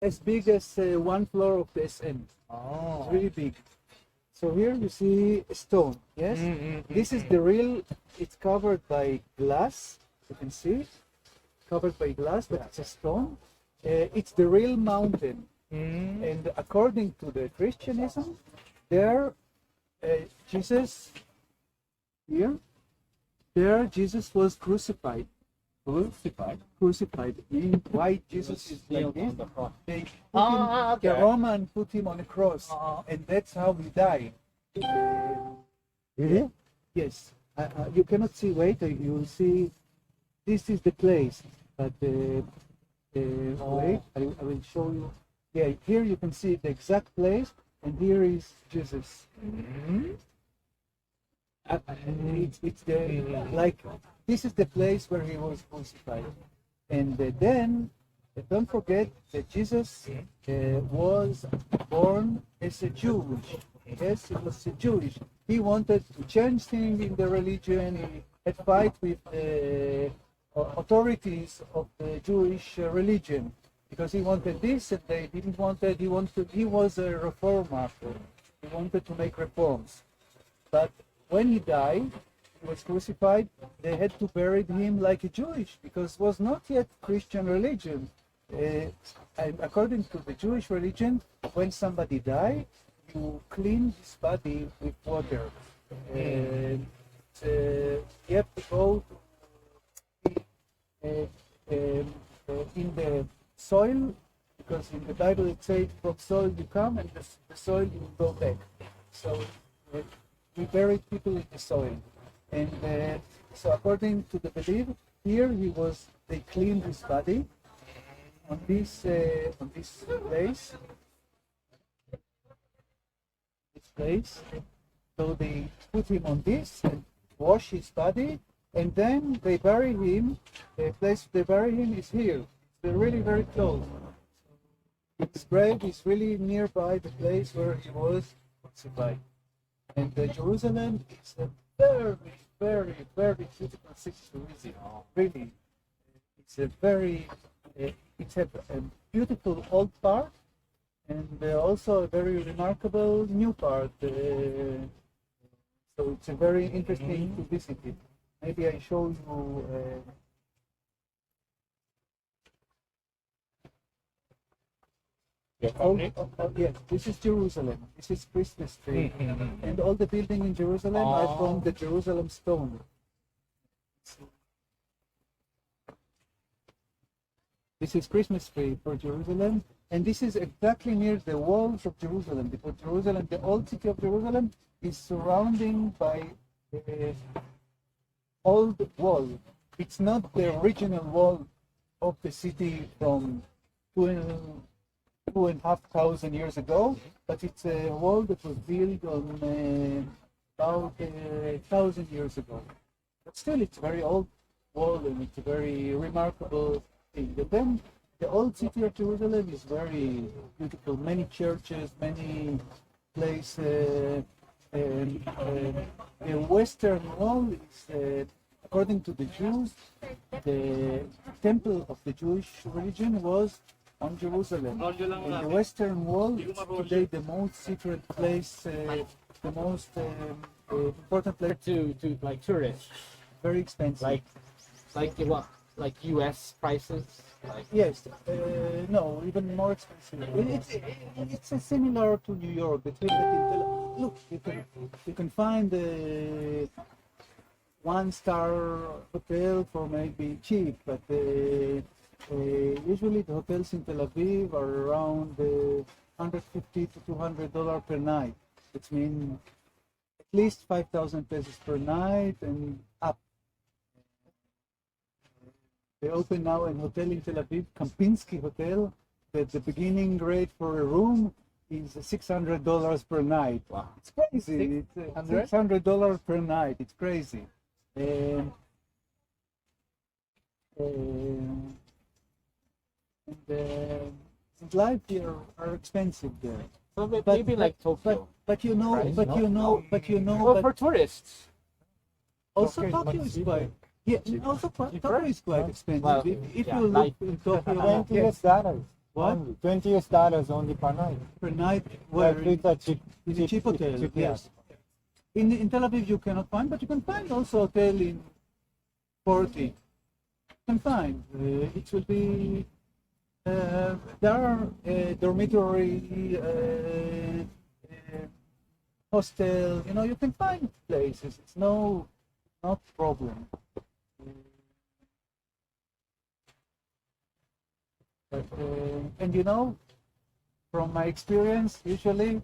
as big as one floor of the SM. Oh. It's really big. So here you see a stone. Yes, this is the real. It's covered by glass. You can see, covered by glass, but it's a stone. It's the real mountain. And according to the Christianism, there, Jesus, here, there Jesus was crucified. Crucified. Meaning why Jesus is like this? They put him, the Roman put him on a cross, and that's how he died. Really? Yes. You cannot see. Wait, you will see. This is the place. But wait, I will show you. Yeah, here you can see the exact place, and here is Jesus. It's the like this is the place where he was crucified, and then don't forget that Jesus was born as a Jew. Yes, he was a Jewish. He wanted to change things in the religion. He had fight with authorities of the Jewish religion because he wanted this, and they didn't want it. He was a reformer. He wanted to make reforms, but when he died, he was crucified, they had to bury him like a Jewish because it was not yet Christian religion. According to the Jewish religion, when somebody died, you clean his body with water. And you have to go in the soil, because in the Bible it says from soil you come and the soil you go back. So we buried people in the soil, and so according to the belief, here they cleaned his body on this place. So they put him on this and wash his body, and then they bury him. The place they bury him is here. They're really very close. His grave is really nearby the place where he was crucified. And Jerusalem is a very, very, very beautiful city to visit. Really, it's a very, it's a beautiful old part, and also a very remarkable new part. So it's a very interesting to visit it. Maybe I show you. Yes, this is Jerusalem. This is Christmas tree, and all the buildings in Jerusalem are from the Jerusalem stone. This is Christmas tree for Jerusalem, and this is exactly near the walls of Jerusalem, because Jerusalem, the old city of Jerusalem, is surrounded by old wall. It's not the original wall of the city from 2,500 years ago, but it's a wall that was built on about 1,000 years ago. But still, it's a very old wall, and it's a very remarkable thing. But then, the old city of Jerusalem is very beautiful. Many churches, many places. The western wall is, according to the Jews, the temple of the Jewish religion was on Jerusalem. And the western wall is today the most secret place, the most important place to like tourists, very expensive. Like U.S. prices. Yes, no, even more expensive. It's similar to New York. Look, you can find a one-star hotel for maybe cheap, but usually the hotels in Tel Aviv are around $150 to $200 per night, which means at least 5,000 pesos per night and up. They open now a hotel in Tel Aviv, Kempinski Hotel, that the beginning rate for a room is $600 per night. Wow. It's crazy. It's $600 per night. It's crazy. And life here are expensive there. So maybe like Tokyo. But you know, Well, for tourists. Also Tokyo is quite. Yeah, also Tokyo is quite expensive. Well, if yeah, you look like in Tokyo, $20. What? $20 only per night. Per night? Where? It's a cheap, In a cheap hotel, cheap, yes. In Tel Aviv you cannot find, but you can find also hotel in 40. You can find. It will be. There are dormitory, hostel. You know, you can find places. It's not problem. But, and you know, from my experience, usually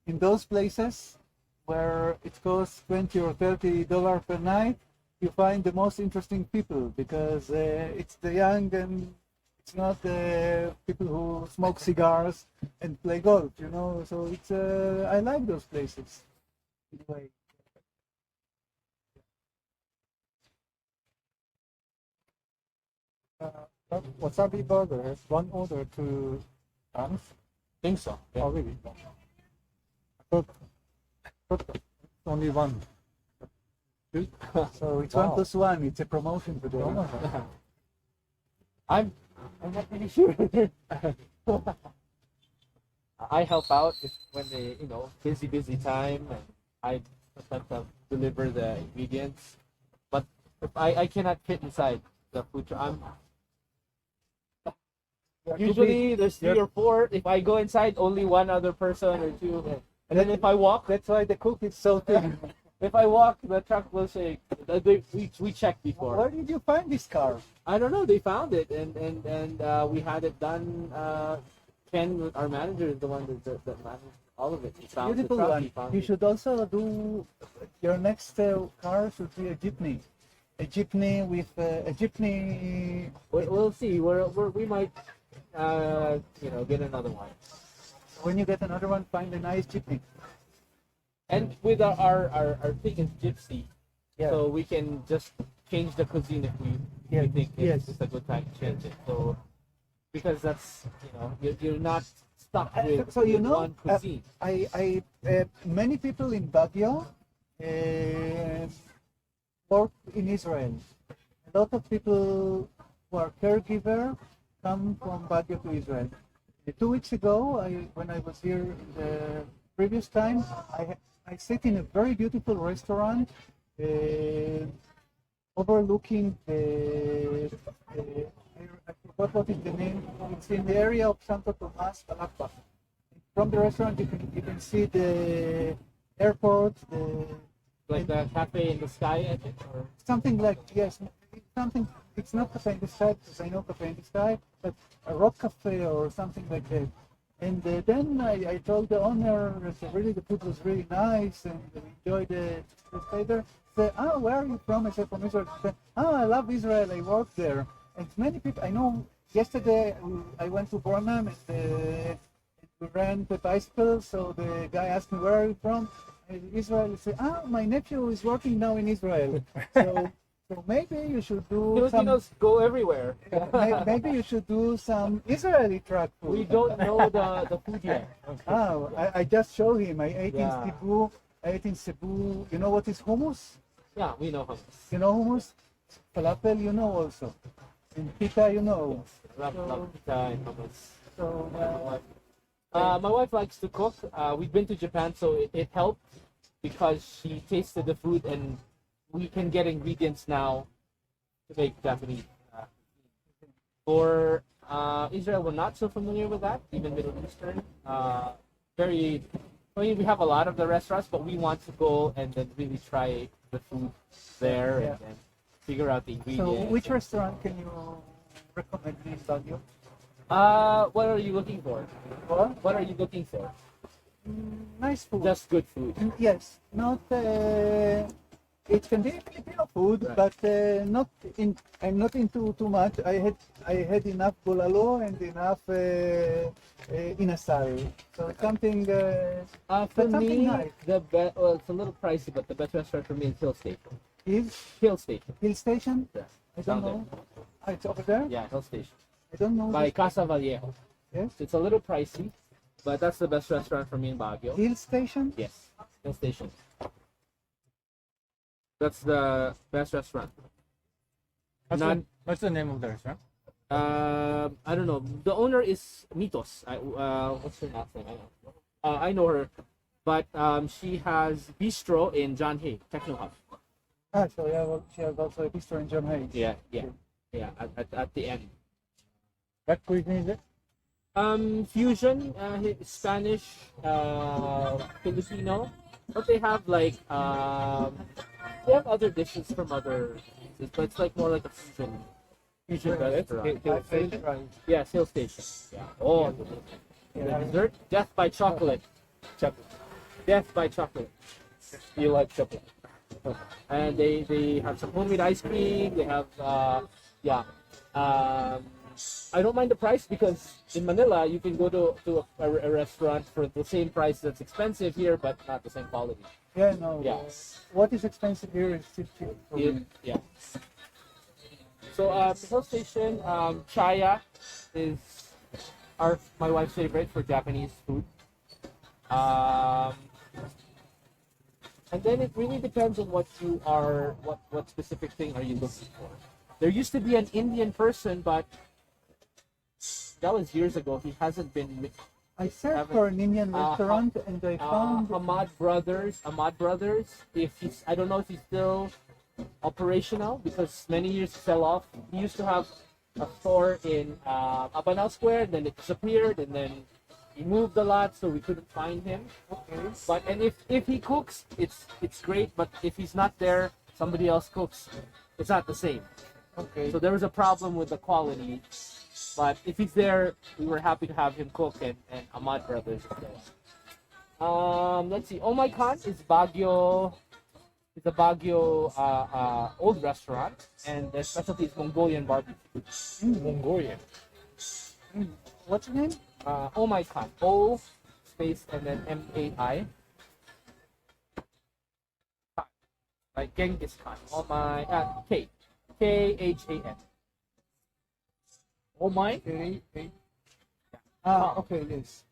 in those places where it costs $20 or $30 per night, you find the most interesting people because it's the young and it's not the people who smoke cigars and play golf, you know. So it's I like those places. Anyway. Wasabi burger, one order to Hans. Think so. Yeah. Oh, really? Thought only one. So it's Wow. 1+1. It's a promotion today. I'm not really sure. I help out when they, busy time, and I sometimes deliver the ingredients. But if I cannot fit inside the food truck. Usually there's 3 or 4. If I go inside, only one other person or 2. And then if I walk, That's why the cook is so thin. if I walk, the truck will shake. We checked before. Where did you find this car? I don't know. They found it, and we had it done. Ken, our manager, is the one that managed all of it. He found Beautiful the truck. one. He found You it. should also do your next car should be a jeepney. A jeepney with a jeepney. We'll see. We might, get another one. When you get another one, find a nice jeepney. And with our thing is gypsy, Yeah. so we can just change the cuisine if we think Yes. it's a good time to change it. So because that's you're not stuck with, So you with know, one cuisine. many people in Baguio work in Israel. A lot of people who are caregiver come from Baguio to Israel. 2 weeks ago, when I was here the previous time, I sit in a very beautiful restaurant overlooking I forgot what is the name. It's in the area of Santo Tomas, Palakpa. From the restaurant, you can see the airport, Like the cafe in the sky, I think, or something like, yes, something. It's not cafe in the sky because I know cafe in the sky, but a rock cafe or something like that. And then I told the owner that really the food was really nice and we enjoyed the stay there. Say, where are you from? I said, from Israel. She said, I love Israel. I work there. And many people I know. Yesterday I went to Burnham and we ran the bicycle. So the guy asked me, where are you from? Israel. I said, my nephew is working now in Israel. So maybe you should do Filipinos go everywhere. maybe you should do some Israeli truck food. We don't know the food yet. I just showed him. I ate in Yeah. Cebu. I ate in Cebu. You know what is hummus? Yeah, we know hummus. You know hummus? Falafel, you know also. And pita, you know. Love pita and hummus. So, My wife likes to cook. We've been to Japan, so it helped because she tasted the food and we can get ingredients now to make Japanese. For Israel, we're not so familiar with that, even Middle Eastern. We have a lot of the restaurants, but we want to go and then really try the food there and then figure out the ingredients. so which restaurant can you recommend me in Baguio? What are you looking for? What? What are you looking for? Nice food. Just good food. Yes, not. It can be Filipino food, Right. but I'm not into too much. I had enough bulalo and enough inasal. So something. For something me, nice. it's a little pricey, but the best restaurant for me is Hill Station. Hill Station. Hill Station. Yeah. I don't know. It's over there. Yeah, Hill Station. I don't know. By Casa Vallejo. Yes. It's a little pricey, but that's the best restaurant for me in Baguio. Hill Station. Yes, Hill Station. That's the best restaurant. What's the name of the restaurant? I don't know. The owner is Mitos. What's her last name? I don't know. I know her, but she has bistro in John Hay Techno Hub. Ah, so she has also a bistro in John Hay. Yeah. At the end. What cuisine is it? Fusion, Spanish, Filipino, but they have like they have other dishes from other places, but it's like more like a fusion restaurant. Yeah, sales station. Yeah. Oh, the dessert, death by chocolate. Death by chocolate. You like chocolate? And they have some homemade ice cream. They have I don't mind the price because in Manila you can go to a restaurant for the same price that's expensive here, but not the same quality. Yeah, no. Yeah. What is expensive here is cheap for me. Yeah. So the hill station, Chaya is my wife's favorite for Japanese food. And then it really depends on what specific thing are you looking for. There used to be an Indian person, but that was years ago. He hasn't been. I searched for an Indian restaurant and I found Ahmad Brothers. I don't know if he's still operational because many years fell off. He used to have a store in Abanao Square, then it disappeared, and then he moved a lot, so we couldn't find him. Okay. But if he cooks, it's great. But if he's not there, somebody else cooks. It's not the same. Okay. So there was a problem with the quality. But if he's there, we were happy to have him cook, and Ahmad Brothers is there. Let's see. Oh My Khan is Baguio. It's a Baguio old restaurant, and the specialty is Mongolian barbecue. Mongolian. What's your name? Oh My Khan. O space and then MAI. Khan. Like Genghis Khan. Oh My KHAN. Oh my. Okay, yes.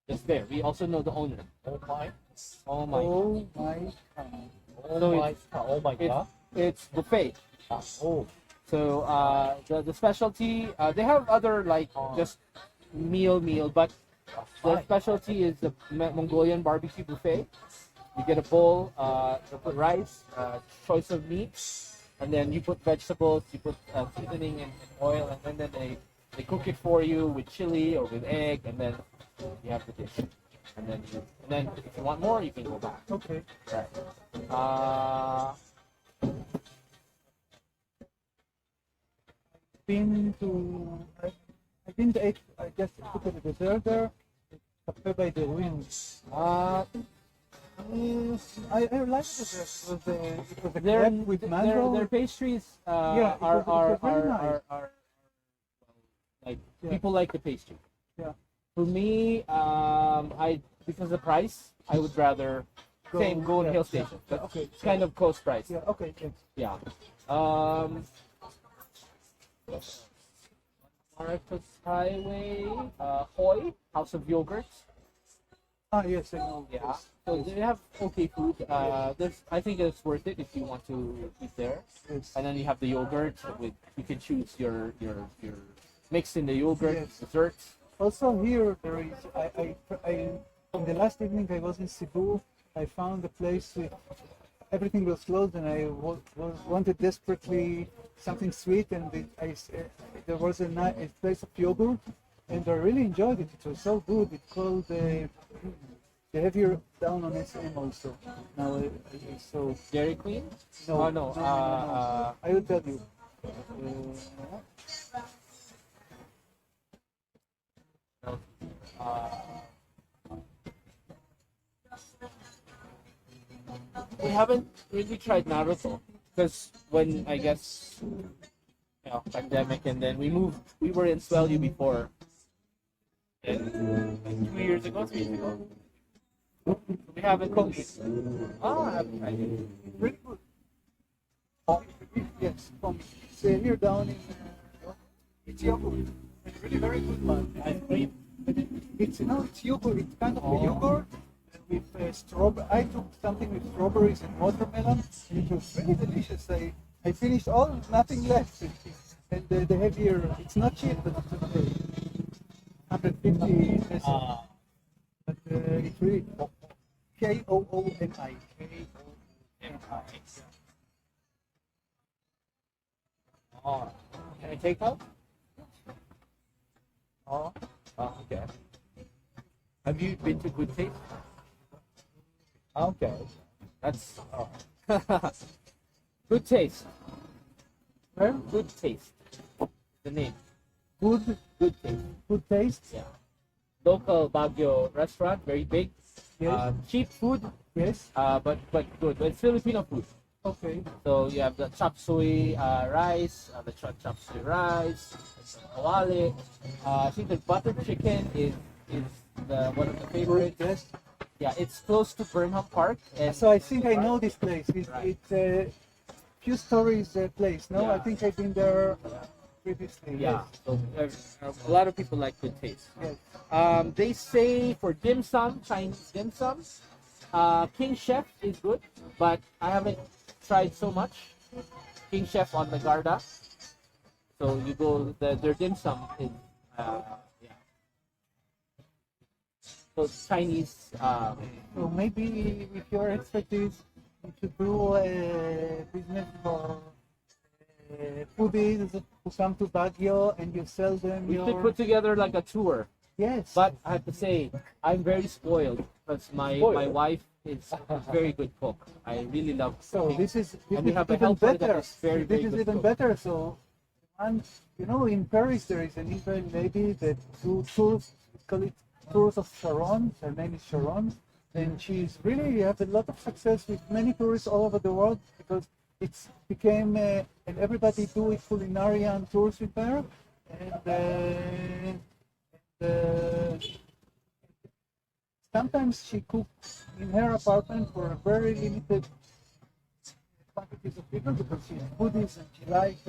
It's there. We also know the owner. Oh my. Oh my. Oh my God. Oh So my. Oh my God. It's buffet. Oh. So the specialty, they have other like just meal, but the specialty is the Mongolian barbecue buffet. You get a bowl, you put rice, choice of meat, and then you put vegetables, you put seasoning and oil, and then they cook it for you with chili or with egg, and then you have the dish. And then if you want more, you can go back. Okay. Right. I just took a dessert there. It's Cafe by the Wind. I like the dessert. It was a crepe with mango. Their pastries Yeah, it was very nice. are like Yeah. people like the pastry. Yeah. For me, because of the price, I would rather go to Hill Station. But Okay. it's kind of close price. Yeah, okay, yes. Yeah. Marcos Highway, Hoy, House of Yogurts. Yes, I know. Yeah. Yes. So they have okay food. I think it's worth it if you want to eat there. Yes. And then you have the yogurt with you can choose your mix in the yogurt, Yes. desserts. Also here there is in the last evening I was in Cebu. I found a place with everything was closed and I wanted desperately something sweet and there was a place of yogurt and I really enjoyed it. It was so good. It's called they have here down on SM also. Now so Dairy Queen? no, Oh, no. I will tell you. We haven't really tried Naruto because when I guess pandemic and then we were in Swellu before and like 3 years ago. We haven't cooked it. I've tried it. Very good. Yes, from here down in it's yogurt. It's really very good one. Ice cream. It's yogurt. It's kind of a yogurt with strawberry. I took something with strawberries and watermelon. It was really delicious. I finished all, nothing left. And the heavier, it's not cheap, but it's okay. 150 pesos. But it's really Kooni. Oh, can I take out? Oh, okay. Have you been to Good Taste? Okay, that's Good Taste. Where? Good Taste. The name. Good, Good Taste. good taste. Yeah. Local Baguio restaurant, very big. Yes. Cheap food, Yes. but good. But it's Filipino food. Okay. So you have the chop suey rice, the chop suey rice, kawali. I think the butter chicken is one of the favorites. Yes. Yeah, it's close to Burnham Park. And So I think I know this place. Right. It's a few stories place. No, I Yeah. think I've been there previously. yeah, Yes. so a lot of people like Good Taste. Yes. They say for dim sum, Chinese dim sum, King Chef is good, but I haven't tried so much. King Chef on the Garda. So you go, their dim sum is, yeah. So Chinese, So maybe if your expertise, you should do a business for foodies who come to Baguio and you sell them we should your... put together like a tour. Yes. But I have to say, I'm very spoiled because my wife is a very good cook. I really love So cooking. this is And we have a even helper that better. is very, very This is good even cook. better. So, and you know, in Paris there is an Israeli lady that do tours. We call it Tours of Sharon. Her name is Sharon, and she's really have a lot of success with many tourists all over the world because it's became and everybody do it culinarian tours with her, and sometimes she cooks in her apartment for a very limited quantities of people because she's Buddhist and she likes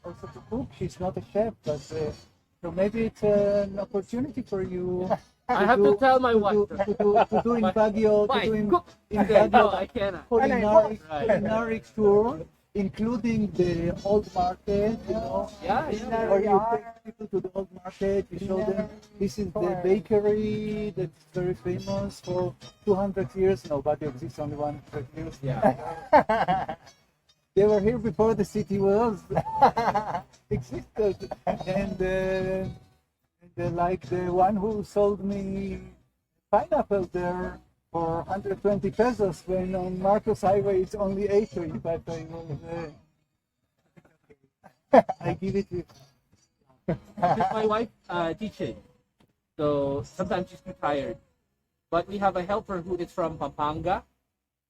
also to cook. She's not a chef, but so maybe it's an opportunity for you. I have to tell my wife. To do in Baguio, Why? to do in Cook. Baguio No, I cannot. culinary tour, including the old market, you know. Yeah, yeah. Or you take people to the old market, you show them this is the bakery that's very famous for 200 years. No, Baguio exists only 100 years. Yeah. They were here before the city was existed, and like the one who sold me pineapple there for 120 pesos when on Marcos Highway it's only 80, but I was I give it to Because my wife teaches, so sometimes she's too tired. But we have a helper who is from Pampanga.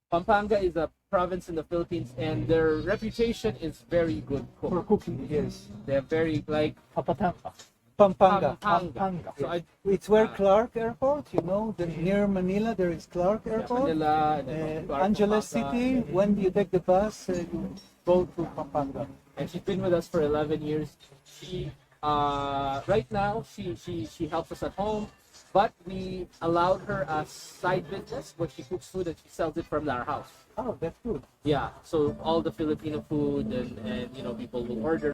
Pampanga is a province in the Philippines, and their reputation is very good for cook. cooking. Yes, They're very like Pampanga. Pampanga. So It's where Clark Airport, you know, near Manila there is Clark Airport. Manila, and then Clark, Angeles Pampanga. City. When you take the bus, you go to Pampanga. And she's been with us for 11 years. She right now she helps us at home, but we allowed her a side business where she cooks food and she sells it from our house. Oh, that's good. Yeah, so all the Filipino food and you know people will order